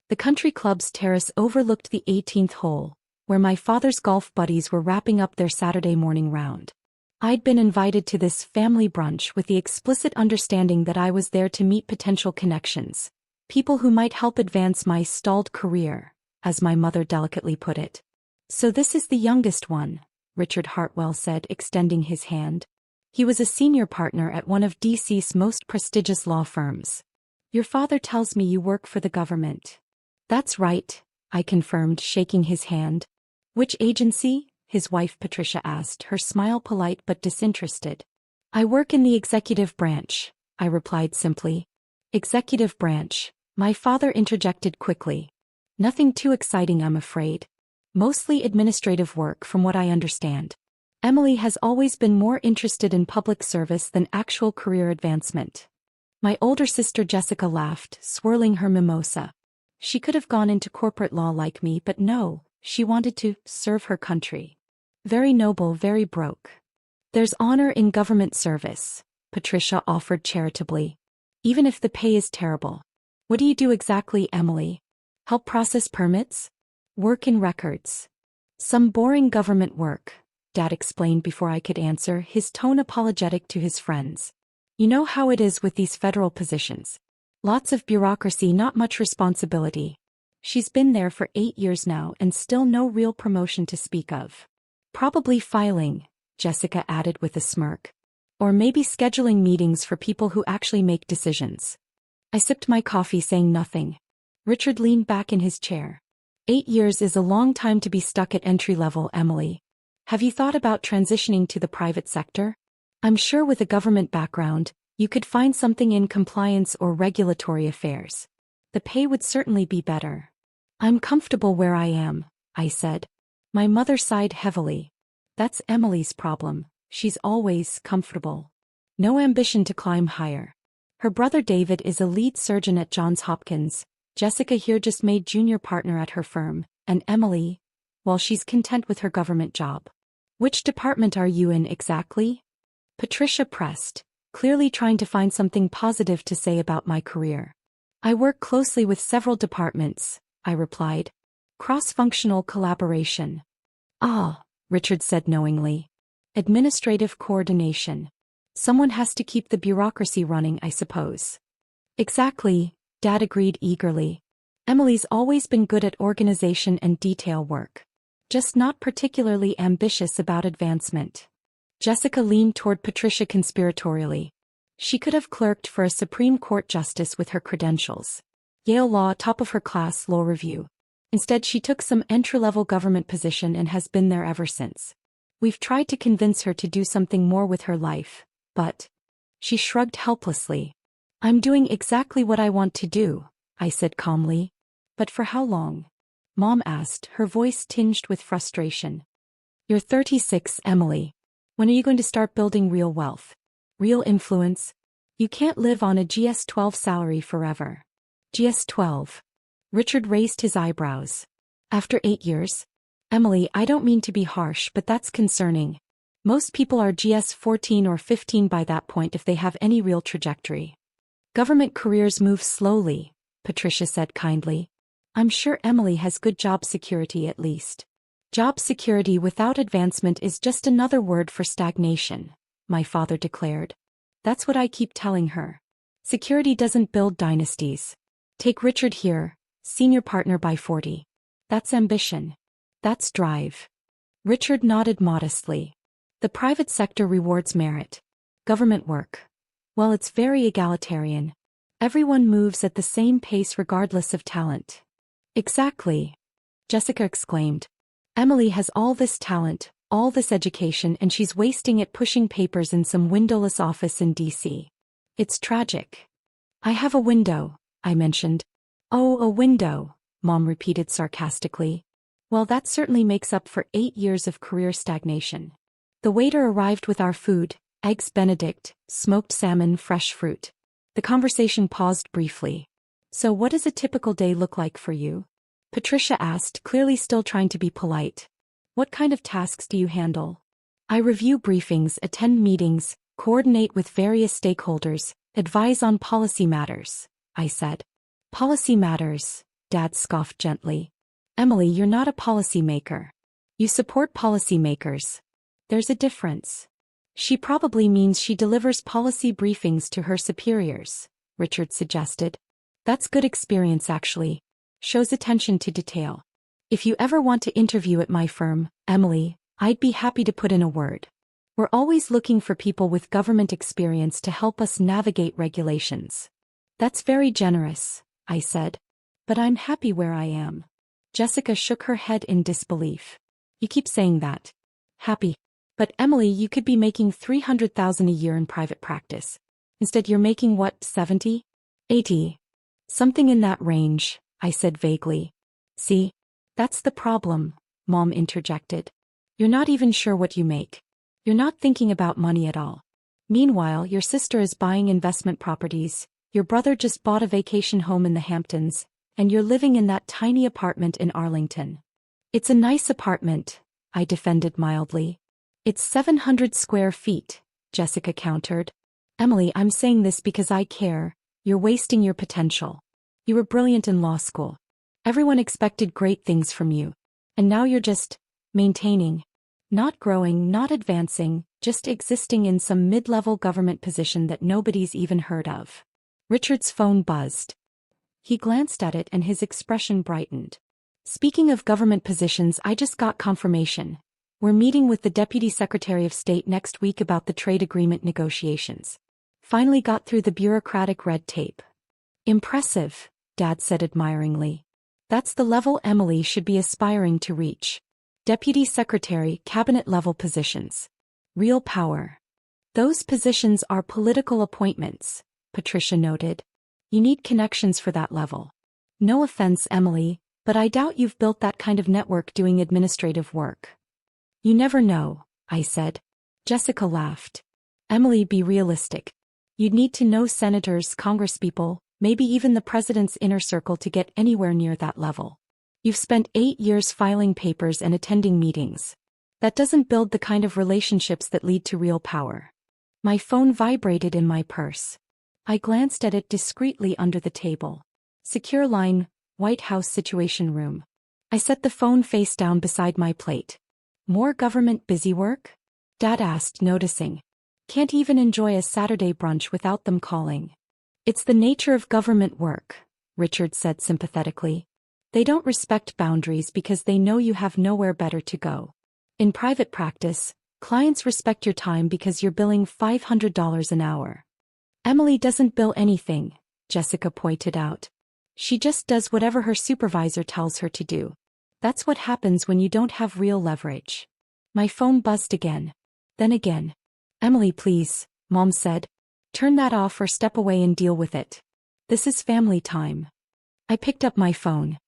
The country club's terrace overlooked the 18th hole, where my father's golf buddies were wrapping up their Saturday morning round. I'd been invited to this family brunch with the explicit understanding that I was there to meet potential connections, people who might help advance my stalled career, as my mother delicately put it. "So this is the youngest one," Richard Hartwell said, extending his hand. He was a senior partner at one of DC's most prestigious law firms. "Your father tells me you work for the government." "That's right," I confirmed, shaking his hand. "Which agency?" his wife Patricia asked, her smile polite but disinterested. "I work in the executive branch," I replied simply. "Executive branch," my father interjected quickly. "Nothing too exciting, I'm afraid. Mostly administrative work from what I understand. Emily has always been more interested in public service than actual career advancement." My older sister Jessica laughed, swirling her mimosa. She could have gone into corporate law like me, but no, she wanted to serve her country. "Very noble, very broke." "There's honor in government service," Patricia offered charitably. "Even if the pay is terrible." "What do you do exactly, Emily?" "Help process permits? Work in records. Some boring government work," Dad explained before I could answer, his tone apologetic to his friends. "You know how it is with these federal positions. Lots of bureaucracy, not much responsibility." She's been there for 8 years now and still no real promotion to speak of. "Probably filing," Jessica added with a smirk. "Or maybe scheduling meetings for people who actually make decisions." I sipped my coffee, saying nothing. Richard leaned back in his chair. 8 years is a long time to be stuck at entry level, Emily. Have you thought about transitioning to the private sector? I'm sure with a government background, you could find something in compliance or regulatory affairs. The pay would certainly be better. "I'm comfortable where I am," I said. My mother sighed heavily. "That's Emily's problem. She's always comfortable. No ambition to climb higher. Her brother David is a lead surgeon at Johns Hopkins. Jessica here just made junior partner at her firm, and Emily, well, she's content with her government job." "Which department are you in exactly?" Patricia pressed, clearly trying to find something positive to say about my career. "I work closely with several departments," I replied. "Cross-functional collaboration." "Ah," Richard said knowingly. "Administrative coordination. Someone has to keep the bureaucracy running, I suppose." "Exactly," Dad agreed eagerly. "Emily's always been good at organization and detail work. Just not particularly ambitious about advancement." Jessica leaned toward Patricia conspiratorially. She could have clerked for a Supreme Court justice with her credentials. Yale Law, top of her class, law review. Instead, she took some entry-level government position and has been there ever since. We've tried to convince her to do something more with her life, but... She shrugged helplessly. "I'm doing exactly what I want to do," I said calmly. "But for how long?" Mom asked, her voice tinged with frustration. "You're 36, Emily. When are you going to start building real wealth? Real influence? You can't live on a GS-12 salary forever." "GS-12? Richard raised his eyebrows. "After 8 years? Emily, I don't mean to be harsh, but that's concerning. Most people are GS-14 or 15 by that point if they have any real trajectory." "Government careers move slowly," Patricia said kindly. "I'm sure Emily has good job security at least." "Job security without advancement is just another word for stagnation," my father declared. "That's what I keep telling her. Security doesn't build dynasties. Take Richard here, senior partner by 40. That's ambition. That's drive." Richard nodded modestly. "The private sector rewards merit. Government work, well, it's very egalitarian. Everyone moves at the same pace regardless of talent." "Exactly," Jessica exclaimed. "Emily has all this talent, all this education, and she's wasting it pushing papers in some windowless office in DC. It's tragic." "I have a window," I mentioned. "Oh, a window," Mom repeated sarcastically. "Well, that certainly makes up for 8 years of career stagnation." The waiter arrived with our food, eggs Benedict, smoked salmon, fresh fruit. The conversation paused briefly. "So what does a typical day look like for you?" Patricia asked, clearly still trying to be polite. "What kind of tasks do you handle?" "I review briefings, attend meetings, coordinate with various stakeholders, advise on policy matters," I said. "Policy matters," Dad scoffed gently. Emily, you're not a policymaker. You support policymakers. There's a difference. She probably means she delivers policy briefings to her superiors, Richard suggested. That's good experience actually. Shows attention to detail. If you ever want to interview at my firm, Emily, I'd be happy to put in a word. We're always looking for people with government experience to help us navigate regulations. That's very generous, I said. But I'm happy where I am. Jessica shook her head in disbelief. You keep saying that. Happy. But Emily, you could be making $300,000 a year in private practice. Instead you're making what, 70? 80? Something in that range, I said vaguely. See? That's the problem, Mom interjected. You're not even sure what you make. You're not thinking about money at all. Meanwhile, your sister is buying investment properties, your brother just bought a vacation home in the Hamptons, and you're living in that tiny apartment in Arlington. It's a nice apartment, I defended mildly. It's 700 square feet, Jessica countered. Emily, I'm saying this because I care. You're wasting your potential. You were brilliant in law school. Everyone expected great things from you. And now you're just maintaining. Not growing, not advancing, just existing in some mid-level government position that nobody's even heard of. Richard's phone buzzed. He glanced at it and his expression brightened. Speaking of government positions, I just got confirmation. We're meeting with the Deputy Secretary of State next week about the trade agreement negotiations. Finally got through the bureaucratic red tape. Impressive, Dad said admiringly. That's the level Emily should be aspiring to reach. Deputy Secretary, cabinet-level positions. Real power. Those positions are political appointments, Patricia noted. You need connections for that level. No offense, Emily, but I doubt you've built that kind of network doing administrative work. You never know, I said. Jessica laughed. Emily, be realistic. You'd need to know senators, congresspeople, maybe even the president's inner circle to get anywhere near that level. You've spent 8 years filing papers and attending meetings. That doesn't build the kind of relationships that lead to real power. My phone vibrated in my purse. I glanced at it discreetly under the table. Secure line, White House Situation Room. I set the phone face down beside my plate. More government busy work? Dad asked, noticing. Can't even enjoy a Saturday brunch without them calling. It's the nature of government work, Richard said sympathetically. They don't respect boundaries because they know you have nowhere better to go. In private practice, clients respect your time because you're billing $500 an hour. Emily doesn't bill anything, Jessica pointed out. She just does whatever her supervisor tells her to do. That's what happens when you don't have real leverage. My phone buzzed again. Then again. Emily, please, Mom said. Turn that off or step away and deal with it. This is family time. I picked up my phone.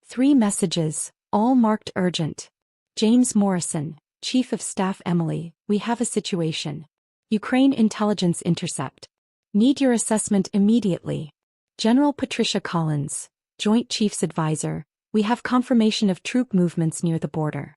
3 messages, all marked urgent. James Morrison, Chief of Staff. Emily, we have a situation. Ukraine intelligence intercept. Need your assessment immediately. General Patricia Collins, Joint Chiefs Advisor, we have confirmation of troop movements near the border.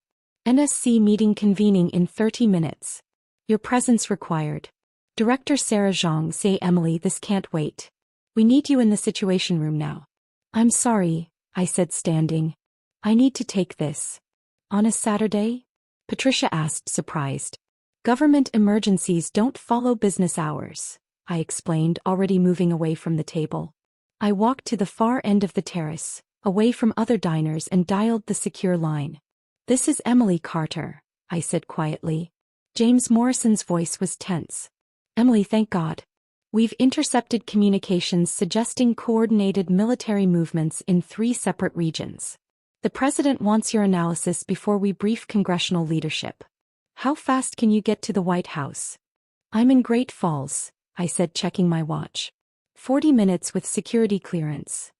NSC meeting convening in 30 minutes. Your presence required. Director Sarah Zhang. Say, Emily, this can't wait. We need you in the Situation Room now. I'm sorry, I said, standing. I need to take this. On a Saturday? Patricia asked, surprised. Government emergencies don't follow business hours, I explained, already moving away from the table. I walked to the far end of the terrace, away from other diners, and dialed the secure line. This is Emily Carter, I said quietly. James Morrison's voice was tense. Emily, thank God. We've intercepted communications suggesting coordinated military movements in 3 separate regions. The president wants your analysis before we brief congressional leadership. How fast can you get to the White House? I'm in Great Falls, I said, checking my watch. 40 minutes with security clearance.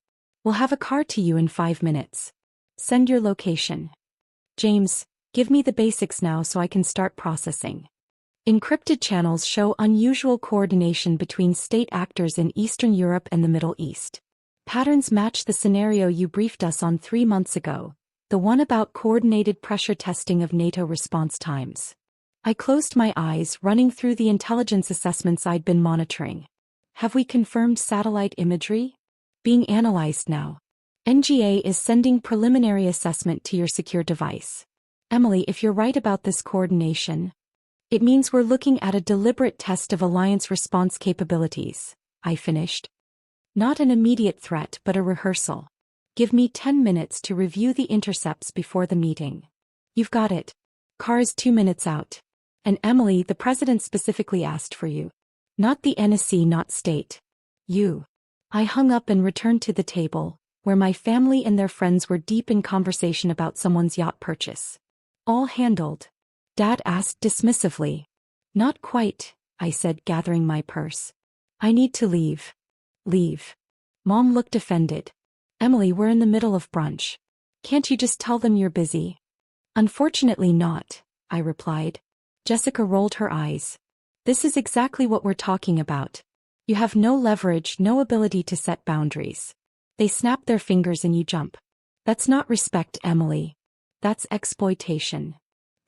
We'll have a car to you in 5 minutes. Send your location. James, give me the basics now so I can start processing. Encrypted channels show unusual coordination between state actors in Eastern Europe and the Middle East. Patterns match the scenario you briefed us on 3 months ago, the one about coordinated pressure testing of NATO response times. I closed my eyes, running through the intelligence assessments I'd been monitoring. Have we confirmed satellite imagery? Being analyzed now. NGA is sending preliminary assessment to your secure device. Emily, if you're right about this coordination, it means we're looking at a deliberate test of alliance response capabilities, I finished. Not an immediate threat but a rehearsal. Give me 10 minutes to review the intercepts before the meeting. You've got it. Car is 2 minutes out. And Emily, the president specifically asked for you. Not the NSC, not state. You. I hung up and returned to the table, where my family and their friends were deep in conversation about someone's yacht purchase. All handled? Dad asked dismissively. Not quite, I said, gathering my purse. I need to leave. Leave. Mom looked offended. Emily, we're in the middle of brunch. Can't you just tell them you're busy? Unfortunately not, I replied. Jessica rolled her eyes. This is exactly what we're talking about. You have no leverage, no ability to set boundaries. They snap their fingers and you jump. That's not respect, Emily. That's exploitation.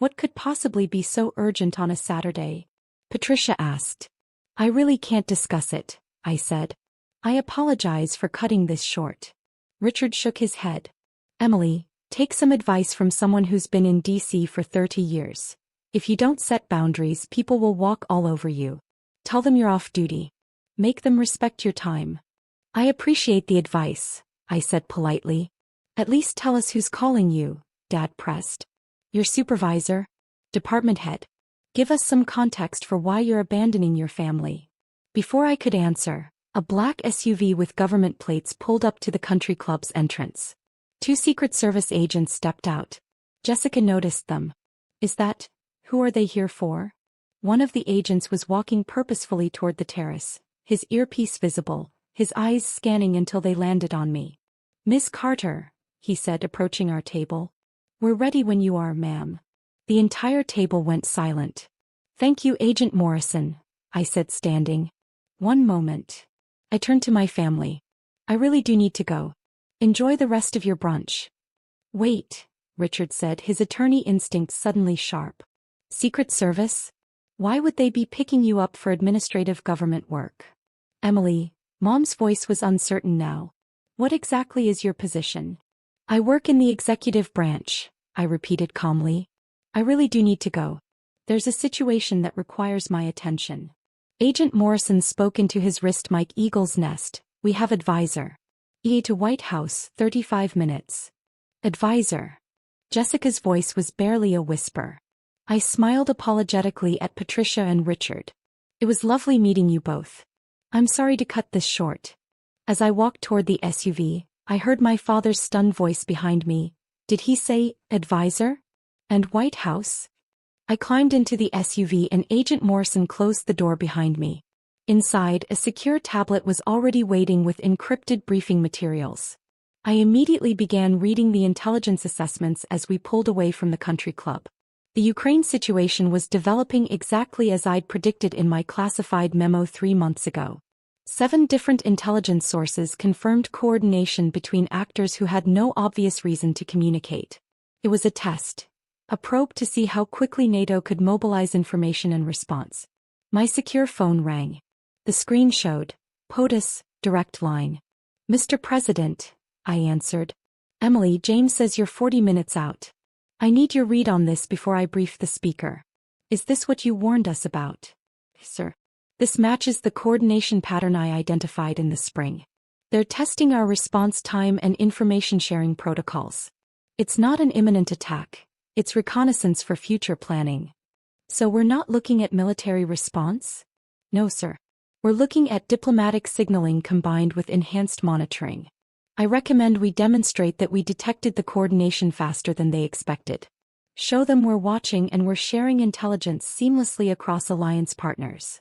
What could possibly be so urgent on a Saturday? Patricia asked. I really can't discuss it, I said. I apologize for cutting this short. Richard shook his head. Emily, take some advice from someone who's been in DC for 30 years. If you don't set boundaries, people will walk all over you. Tell them you're off duty. Make them respect your time. I appreciate the advice, I said politely. At least tell us who's calling you, Dad pressed. Your supervisor? Department head. Give us some context for why you're abandoning your family. Before I could answer, a black SUV with government plates pulled up to the country club's entrance. 2 Secret Service agents stepped out. Jessica noticed them. Who are they here for? One of the agents was walking purposefully toward the terrace, his earpiece visible, his eyes scanning until they landed on me. Miss Carter, he said, approaching our table. We're ready when you are, ma'am. The entire table went silent. Thank you, Agent Morrison, I said, standing. One moment. I turned to my family. I really do need to go. Enjoy the rest of your brunch. Wait, Richard said, his attorney instinct suddenly sharp. Secret Service? Why would they be picking you up for administrative government work? Emily, Mom's voice was uncertain now. What exactly is your position? I work in the executive branch, I repeated calmly. I really do need to go. There's a situation that requires my attention. Agent Morrison spoke into his wrist mic. Eagle's Nest, we have advisor. EA to White House, 35 minutes. Advisor. Jessica's voice was barely a whisper. I smiled apologetically at Patricia and Richard. It was lovely meeting you both. I'm sorry to cut this short. As I walked toward the SUV, I heard my father's stunned voice behind me. Did he say, advisor? And White House? I climbed into the SUV and Agent Morrison closed the door behind me. Inside, a secure tablet was already waiting with encrypted briefing materials. I immediately began reading the intelligence assessments as we pulled away from the country club. The Ukraine situation was developing exactly as I'd predicted in my classified memo 3 months ago. 7 different intelligence sources confirmed coordination between actors who had no obvious reason to communicate. It was a test. A probe to see how quickly NATO could mobilize information and response. My secure phone rang. The screen showed, POTUS, direct line. Mr. President, I answered. Emily, James says you're 40 minutes out. I need your read on this before I brief the speaker. Is this what you warned us about? Sir. This matches the coordination pattern I identified in the spring. They're testing our response time and information sharing protocols. It's not an imminent attack. It's reconnaissance for future planning. So we're not looking at military response? No, sir. We're looking at diplomatic signaling combined with enhanced monitoring. I recommend we demonstrate that we detected the coordination faster than they expected. Show them we're watching and we're sharing intelligence seamlessly across alliance partners.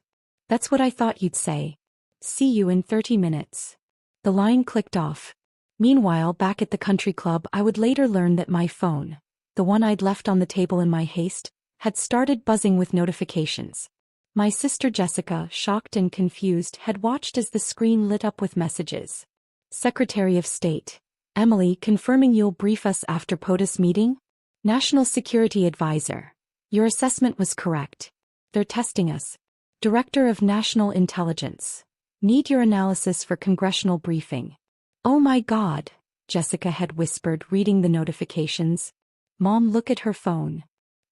That's what I thought you'd say. See you in 30 minutes. The line clicked off. Meanwhile, back at the country club, I would later learn that my phone, the one I'd left on the table in my haste, had started buzzing with notifications. My sister Jessica, shocked and confused, had watched as the screen lit up with messages. Secretary of State. Emily, confirming you'll brief us after POTUS meeting? National Security Advisor. Your assessment was correct. They're testing us. Director of National Intelligence. Need your analysis for congressional briefing. Oh my God, Jessica had whispered, reading the notifications. Mom, look at her phone.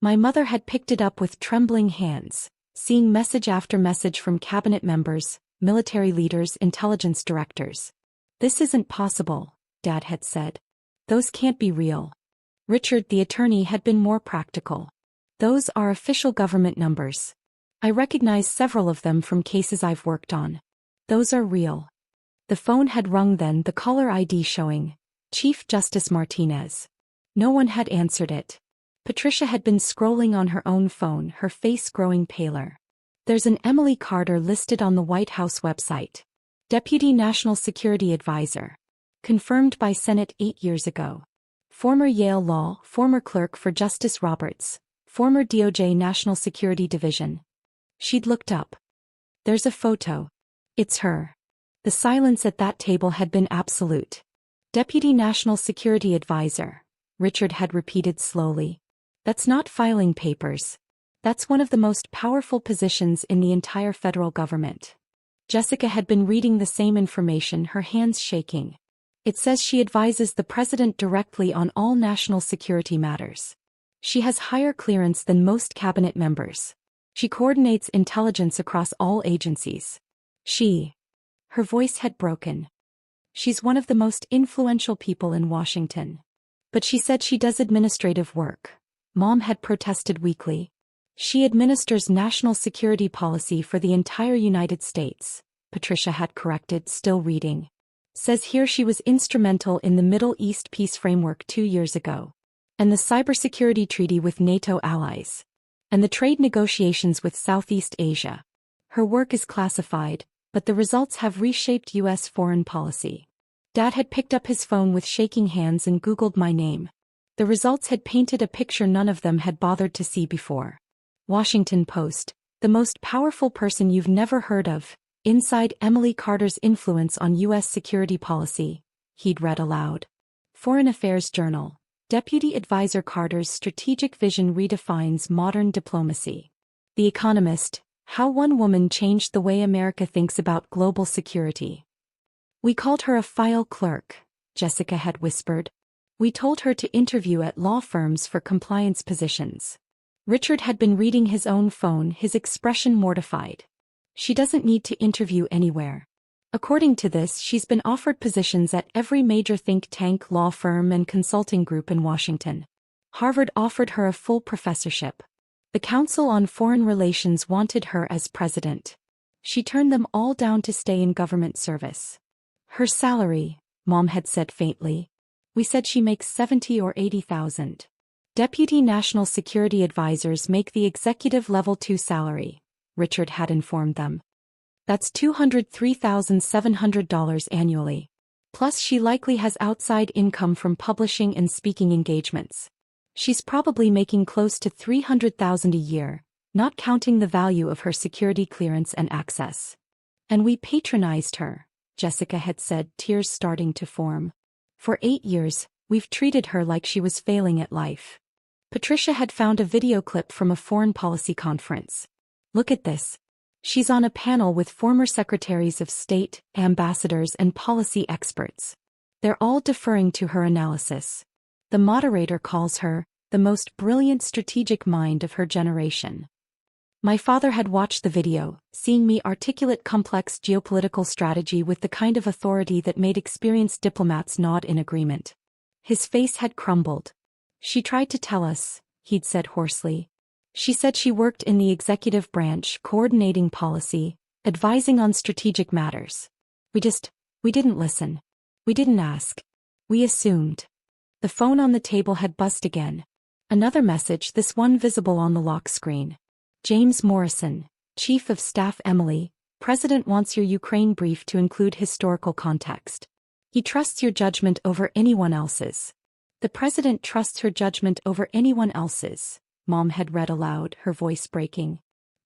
My mother had picked it up with trembling hands, seeing message after message from cabinet members, military leaders, intelligence directors. This isn't possible, Dad had said. Those can't be real. Richard, the attorney, had been more practical. Those are official government numbers. I recognize several of them from cases I've worked on. Those are real. The phone had rung then, the caller ID showing Chief Justice Martinez. No one had answered it. Patricia had been scrolling on her own phone, her face growing paler. There's an Emily Carter listed on the White House website. Deputy National Security Advisor. Confirmed by Senate 8 years ago. Former Yale Law, former clerk for Justice Roberts, former DOJ National Security Division. She'd looked up. There's a photo. It's her. The silence at that table had been absolute. Deputy National Security Advisor, Richard had repeated slowly. That's not filing papers. That's one of the most powerful positions in the entire federal government. Jessica had been reading the same information, her hands shaking. It says she advises the president directly on all national security matters. She has higher clearance than most cabinet members. She coordinates intelligence across all agencies. Her voice had broken. She's one of the most influential people in Washington. But she said she does administrative work. Mom had protested weakly. She administers national security policy for the entire United States, Patricia had corrected, still reading. Says here she was instrumental in the Middle East peace framework 2 years ago. And the cybersecurity treaty with NATO allies. And the trade negotiations with Southeast Asia. Her work is classified, but the results have reshaped U.S. foreign policy. Dad had picked up his phone with shaking hands and Googled my name. The results had painted a picture none of them had bothered to see before. Washington Post, the most powerful person you've never heard of, inside Emily Carter's influence on U.S. security policy, he'd read aloud. Foreign Affairs Journal. Deputy Advisor Carter's strategic vision redefines modern diplomacy. The Economist, how one woman changed the way America thinks about global security. We called her a file clerk, Jessica had whispered. We told her to interview at law firms for compliance positions. Richard had been reading his own phone, his expression mortified. She doesn't need to interview anywhere. According to this, she's been offered positions at every major think tank, law firm, and consulting group in Washington. Harvard offered her a full professorship. The Council on Foreign Relations wanted her as president. She turned them all down to stay in government service. Her salary, Mom had said faintly. We said she makes 70 or 80,000. Deputy National Security Advisors make the executive level 2 salary, Richard had informed them. That's $203,700 annually. Plus she likely has outside income from publishing and speaking engagements. She's probably making close to $300,000 a year, not counting the value of her security clearance and access. And we patronized her, Jessica had said, tears starting to form. For 8 years, we've treated her like she was failing at life. Patricia had found a video clip from a foreign policy conference. Look at this. She's on a panel with former secretaries of state, ambassadors, and policy experts. They're all deferring to her analysis. The moderator calls her the most brilliant strategic mind of her generation. My father had watched the video, seeing me articulate complex geopolitical strategy with the kind of authority that made experienced diplomats nod in agreement. His face had crumbled. She tried to tell us, he'd said hoarsely. She said she worked in the executive branch, coordinating policy, advising on strategic matters. We didn't listen. We didn't ask. We assumed. The phone on the table had buzzed again. Another message, this one visible on the lock screen. James Morrison, Chief of Staff. Emily, President wants your Ukraine brief to include historical context. He trusts your judgment over anyone else's. The President trusts her judgment over anyone else's. Mom had read aloud, her voice breaking.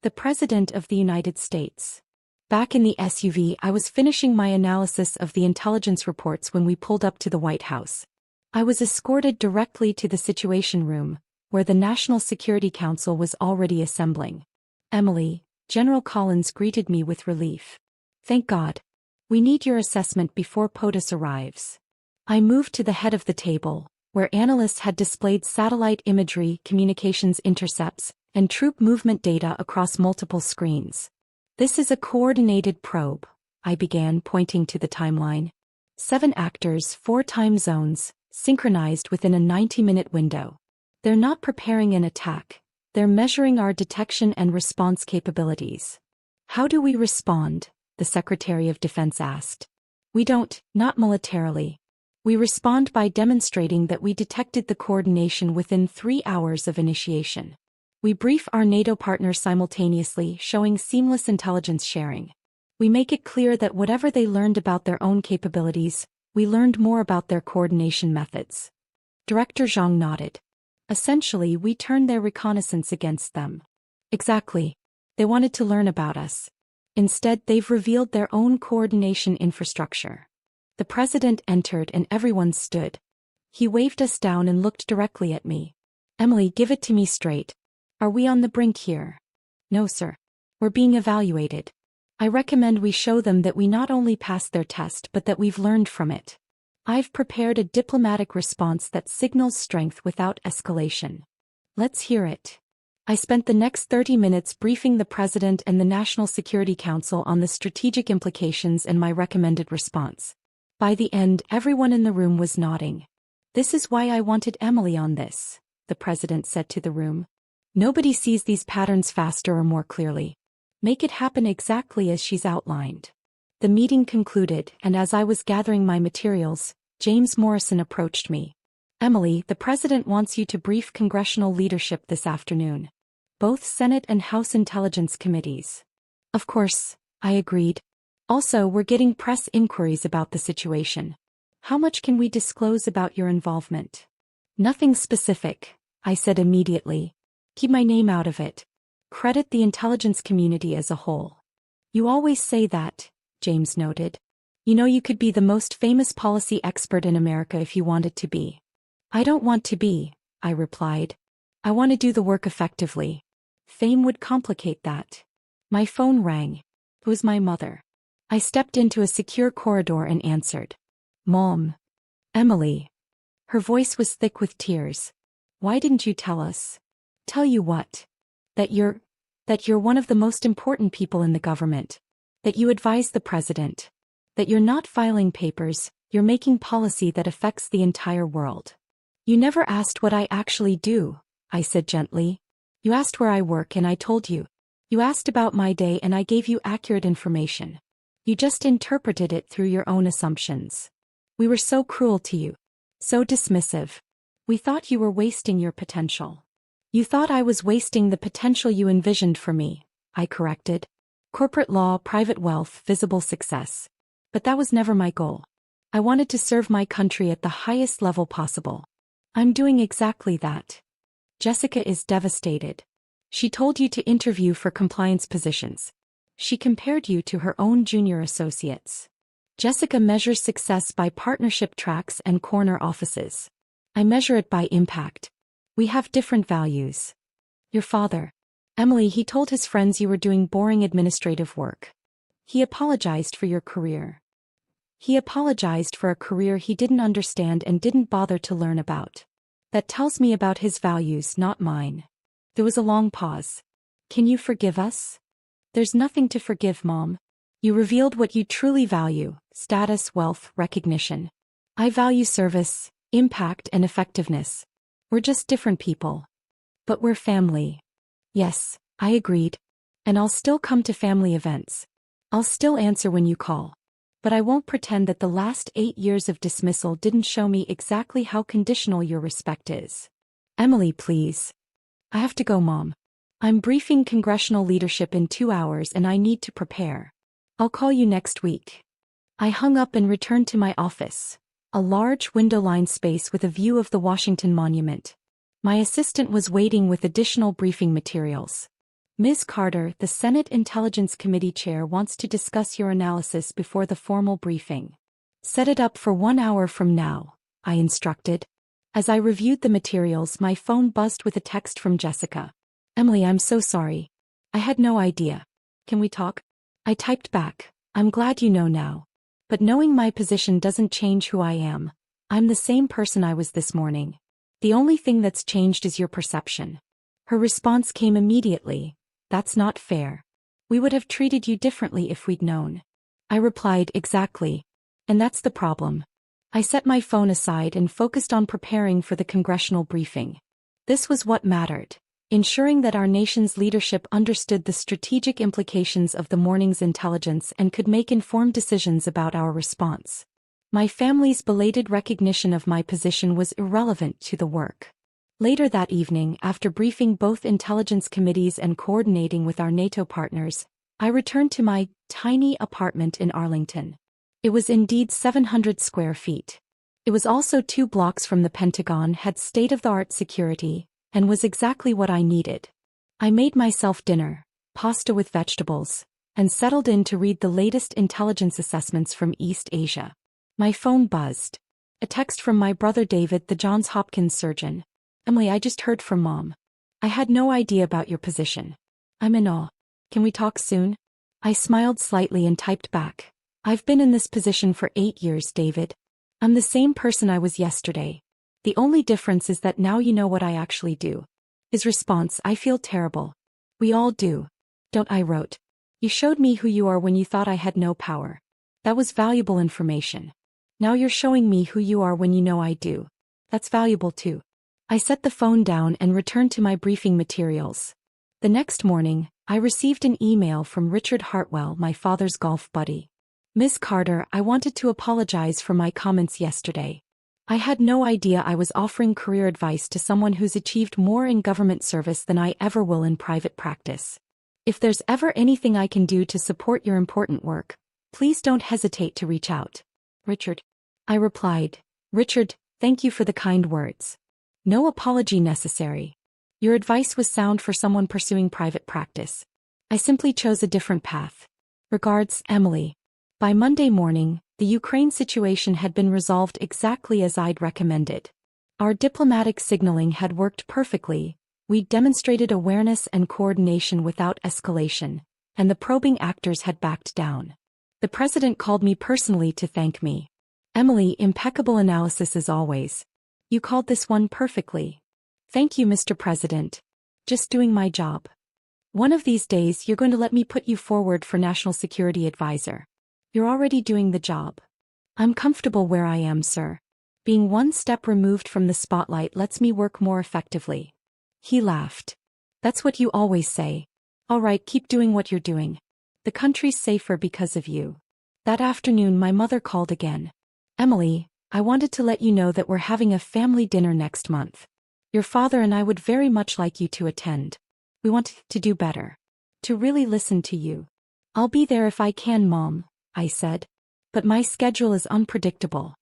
The President of the United States. Back in the SUV, I was finishing my analysis of the intelligence reports when we pulled up to the White House. I was escorted directly to the Situation Room, where the National Security Council was already assembling. Emily, General Collins greeted me with relief. Thank God. We need your assessment before POTUS arrives. I moved to the head of the table, where analysts had displayed satellite imagery, communications intercepts, and troop movement data across multiple screens. This is a coordinated probe, I began, pointing to the timeline. 7 actors, 4 time zones, synchronized within a 90-minute window. They're not preparing an attack. They're measuring our detection and response capabilities. How do we respond? The Secretary of Defense asked. We don't, not militarily. We respond by demonstrating that we detected the coordination within 3 hours of initiation. We brief our NATO partners simultaneously, showing seamless intelligence sharing. We make it clear that whatever they learned about their own capabilities, we learned more about their coordination methods. Director Zhang nodded. Essentially, we turned their reconnaissance against them. Exactly. They wanted to learn about us. Instead, they've revealed their own coordination infrastructure. The president entered and everyone stood. He waved us down and looked directly at me. Emily, give it to me straight. Are we on the brink here? No, sir. We're being evaluated. I recommend we show them that we not only passed their test but that we've learned from it. I've prepared a diplomatic response that signals strength without escalation. Let's hear it. I spent the next 30 minutes briefing the President and the National Security Council on the strategic implications and my recommended response. By the end, everyone in the room was nodding. This is why I wanted Emily on this, the President said to the room. Nobody sees these patterns faster or more clearly. Make it happen exactly as she's outlined. The meeting concluded, and as I was gathering my materials, James Morrison approached me. Emily, the President wants you to brief congressional leadership this afternoon. Both Senate and House Intelligence Committees. Of course, I agreed. Also, we're getting press inquiries about the situation. How much can we disclose about your involvement? Nothing specific, I said immediately. Keep my name out of it. Credit the intelligence community as a whole. You always say that, James noted. You know you could be the most famous policy expert in America if you wanted to be. I don't want to be, I replied. I want to do the work effectively. Fame would complicate that. My phone rang. It was my mother. I stepped into a secure corridor and answered. Mom. Emily. Her voice was thick with tears. Why didn't you tell us? Tell you what? That you're one of the most important people in the government. That you advise the president. That you're not filing papers, you're making policy that affects the entire world. You never asked what I actually do, I said gently. You asked where I work and I told you. You asked about my day and I gave you accurate information. You just interpreted it through your own assumptions. We were so cruel to you. So dismissive. We thought you were wasting your potential. You thought I was wasting the potential you envisioned for me, I corrected. Corporate law, private wealth, visible success. But that was never my goal. I wanted to serve my country at the highest level possible. I'm doing exactly that. Jessica is devastated. She told you to interview for compliance positions. She compared you to her own junior associates. Jessica measures success by partnership tracks and corner offices. I measure it by impact. We have different values. Your father. Emily, he told his friends you were doing boring administrative work. He apologized for your career. He apologized for a career he didn't understand and didn't bother to learn about. That tells me about his values, not mine. There was a long pause. Can you forgive us? There's nothing to forgive, Mom. You revealed what you truly value: status, wealth, recognition. I value service, impact, and effectiveness. We're just different people. But we're family. Yes, I agreed. And I'll still come to family events. I'll still answer when you call. But I won't pretend that the last 8 years of dismissal didn't show me exactly how conditional your respect is. Emily, please. I have to go, Mom. I'm briefing congressional leadership in 2 hours and I need to prepare. I'll call you next week. I hung up and returned to my office, a large window-lined space with a view of the Washington Monument. My assistant was waiting with additional briefing materials. Ms. Carter, the Senate Intelligence Committee Chair, wants to discuss your analysis before the formal briefing. Set it up for 1 hour from now, I instructed. As I reviewed the materials, my phone buzzed with a text from Jessica. Emily, I'm so sorry. I had no idea. Can we talk? I typed back. I'm glad you know now. But knowing my position doesn't change who I am. I'm the same person I was this morning. The only thing that's changed is your perception. Her response came immediately. That's not fair. We would have treated you differently if we'd known. I replied, exactly. And that's the problem. I set my phone aside and focused on preparing for the congressional briefing. This was what mattered, ensuring that our nation's leadership understood the strategic implications of the morning's intelligence and could make informed decisions about our response. My family's belated recognition of my position was irrelevant to the work. Later that evening, after briefing both intelligence committees and coordinating with our NATO partners, I returned to my tiny apartment in Arlington. It was indeed 700 square feet. It was also 2 blocks from the Pentagon, had state-of-the-art security, and was exactly what I needed. I made myself dinner, pasta with vegetables, and settled in to read the latest intelligence assessments from East Asia. My phone buzzed. A text from my brother David, the Johns Hopkins surgeon. Emily, I just heard from Mom. I had no idea about your position. I'm in awe. Can we talk soon? I smiled slightly and typed back. I've been in this position for 8 years, David. I'm the same person I was yesterday. The only difference is that now you know what I actually do. His response, I feel terrible. We all do. Don't I wrote. You showed me who you are when you thought I had no power. That was valuable information. Now you're showing me who you are when you know I do. That's valuable too. I set the phone down and returned to my briefing materials. The next morning, I received an email from Richard Hartwell, my father's golf buddy. Ms. Carter, I wanted to apologize for my comments yesterday. I had no idea I was offering career advice to someone who's achieved more in government service than I ever will in private practice. If there's ever anything I can do to support your important work, please don't hesitate to reach out. Richard. I replied, Richard, thank you for the kind words. No apology necessary. Your advice was sound for someone pursuing private practice. I simply chose a different path. Regards, Emily. By Monday morning, the Ukraine situation had been resolved exactly as I'd recommended. Our diplomatic signaling had worked perfectly, we'd demonstrated awareness and coordination without escalation, and the probing actors had backed down. The president called me personally to thank me. Emily, impeccable analysis as always. You called this one perfectly. Thank you, Mr. President. Just doing my job. One of these days you're going to let me put you forward for National Security Advisor. You're already doing the job. I'm comfortable where I am, sir. Being one step removed from the spotlight lets me work more effectively. He laughed. That's what you always say. All right, keep doing what you're doing. The country's safer because of you. That afternoon my mother called again. Emily, I wanted to let you know that we're having a family dinner next month. Your father and I would very much like you to attend. We want to do better. To really listen to you. I'll be there if I can, Mom, I said. But my schedule is unpredictable.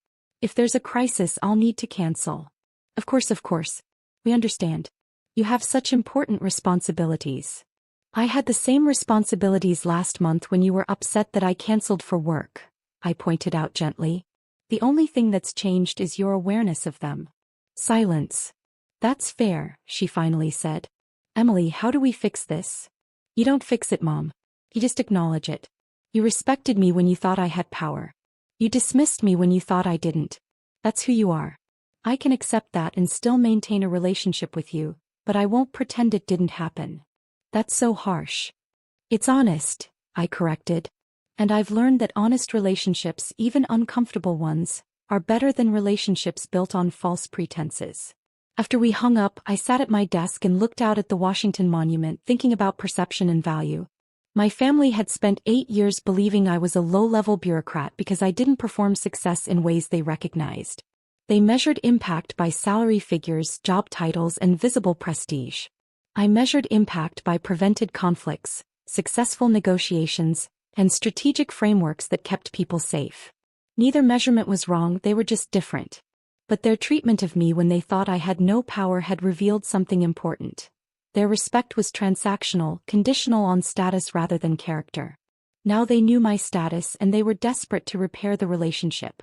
If there's a crisis, I'll need to cancel. Of course. We understand. You have such important responsibilities. I had the same responsibilities last month when you were upset that I canceled for work, I pointed out gently. The only thing that's changed is your awareness of them. Silence. That's fair, she finally said. Emily, how do we fix this? You don't fix it, Mom. You just acknowledge it. You respected me when you thought I had power. You dismissed me when you thought I didn't. That's who you are. I can accept that and still maintain a relationship with you, but I won't pretend it didn't happen. That's so harsh. It's honest, I corrected. And I've learned that honest relationships, even uncomfortable ones, are better than relationships built on false pretenses. After we hung up, I sat at my desk and looked out at the Washington Monument, thinking about perception and value. My family had spent 8 years believing I was a low-level bureaucrat because I didn't perform success in ways they recognized. They measured impact by salary figures, job titles, and visible prestige. I measured impact by prevented conflicts, successful negotiations, and strategic frameworks that kept people safe. Neither measurement was wrong, they were just different. But their treatment of me when they thought I had no power had revealed something important. Their respect was transactional, conditional on status rather than character. Now they knew my status and they were desperate to repair the relationship.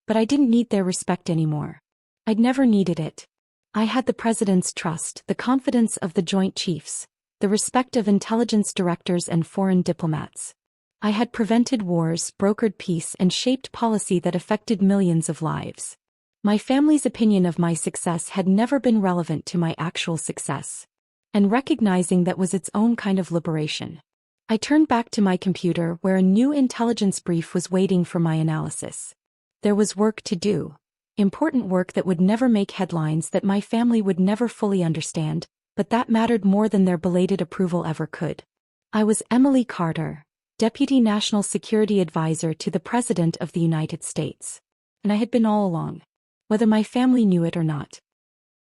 But I didn't need their respect anymore. I'd never needed it. I had the president's trust, the confidence of the Joint Chiefs, the respect of intelligence directors and foreign diplomats. I had prevented wars, brokered peace, and shaped policy that affected millions of lives. My family's opinion of my success had never been relevant to my actual success. And recognizing that was its own kind of liberation. I turned back to my computer where a new intelligence brief was waiting for my analysis. There was work to do. Important work that would never make headlines, that my family would never fully understand, but that mattered more than their belated approval ever could. I was Emily Carter, Deputy National Security Advisor to the President of the United States. And I had been all along. Whether my family knew it or not.